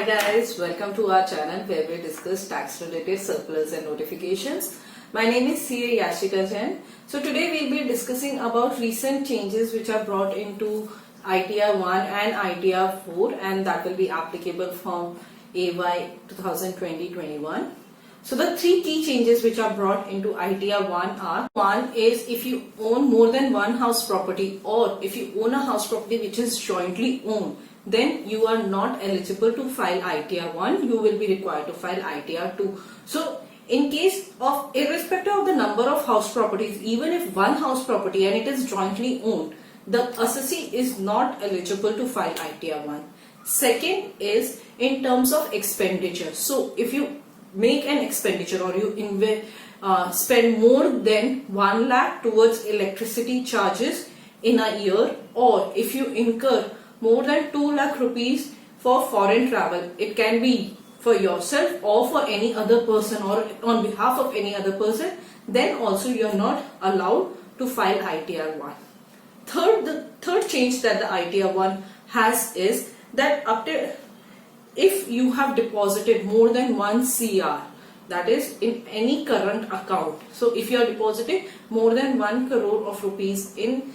Hi guys, welcome to our channel where we discuss tax related circulars and notifications. My name is CA Yashika Jain. So today we'll be discussing about recent changes which are brought into ITR 1 and ITR 4 and that will be applicable from AY 2020-21. So the three key changes which are brought into ITR 1 are: one is if you own more than one house property, or if you own a house property which is jointly owned, then you are not eligible to file ITR 1, you will be required to file ITR 2. So in case of, irrespective of the number of house properties, even if one house property and it is jointly owned, the assessee is not eligible to file ITR 1. Second is in terms of expenditure. So if you make an expenditure or you spend more than 1 lakh towards electricity charges in a year, or if you incur more than 2 lakh rupees for foreign travel, it can be for yourself or for any other person or on behalf of any other person, then also you are not allowed to file ITR 1. The third change that the ITR 1 has is that if you have deposited more than 1 CR, that is in any current account. So if you are depositing more than 1 crore of rupees in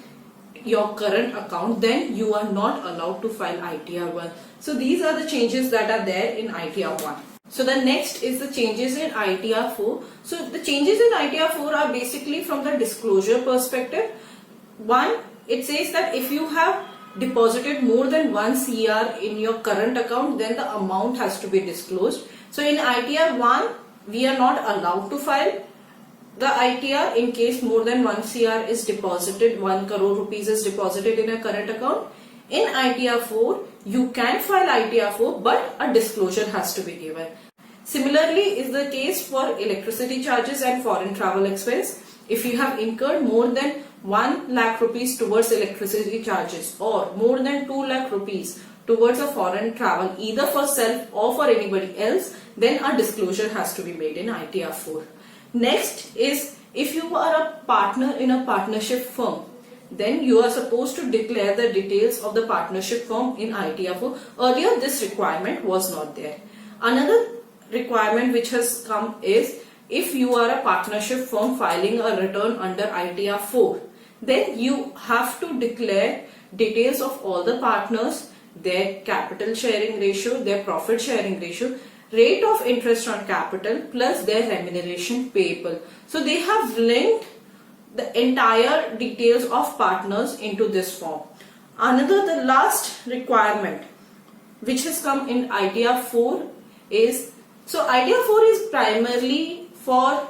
your current account, then you are not allowed to file ITR 1. So these are the changes that are there in ITR 1. So the next is the changes in ITR 4. So the changes in ITR 4 are basically from the disclosure perspective. One, it says that if you have deposited more than 1 CR in your current account, then the amount has to be disclosed. So in ITR 1, we are not allowed to file the ITR in case more than 1 CR is deposited, 1 crore rupees is deposited in a current account. In ITR 4, you can file ITR 4, but a disclosure has to be given. Similarly is the case for electricity charges and foreign travel expense. If you have incurred more than 1 lakh rupees towards electricity charges or more than 2 lakh rupees towards a foreign travel, either for self or for anybody else, then a disclosure has to be made in ITR 4. Next is if you are a partner in a partnership firm, then you are supposed to declare the details of the partnership firm in ITR 4. Earlier this requirement was not there. Another requirement which has come is if you are a partnership firm filing a return under ITR 4, then you have to declare details of all the partners, their capital sharing ratio, their profit sharing ratio, rate of interest on capital plus their remuneration payable. So they have linked the entire details of partners into this form. The last requirement which has come in ITR 4 is, so ITR 4 is primarily for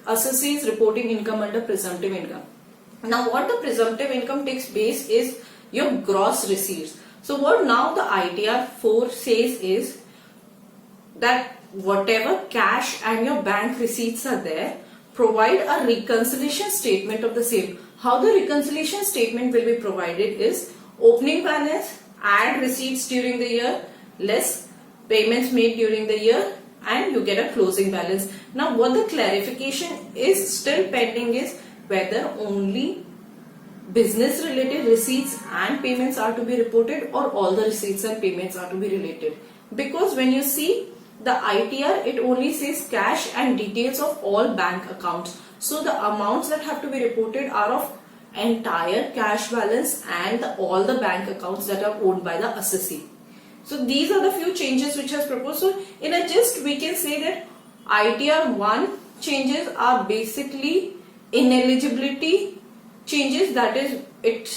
assessees reporting income under presumptive income. Now what the presumptive income takes base is your gross receipts. So what now the ITR 4 says is that whatever cash and your bank receipts are there, provide a reconciliation statement of the same. How the reconciliation statement will be provided is opening balance, add receipts during the year, less payments made during the year, and you get a closing balance. Now what the clarification is still pending is whether only business related receipts and payments are to be reported or all the receipts and payments are to be related. Because when you see the ITR, it only says cash and details of all bank accounts. So the amounts that have to be reported are of entire cash balance and all the bank accounts that are owned by the assessee. So these are the few changes which has proposed. So in a gist, we can say that ITR 1 changes are basically ineligibility changes, that is, it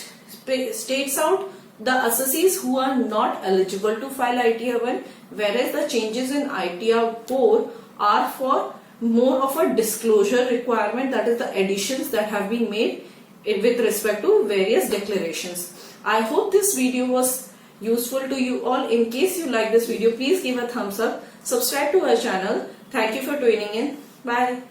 states out the assessees who are not eligible to file ITR 1, whereas the changes in ITR 4 are for more of a disclosure requirement, that is the additions that have been made with respect to various declarations. I hope this video was useful to you all. In case you like this video, please give a thumbs up, subscribe to our channel. Thank you for tuning in. Bye.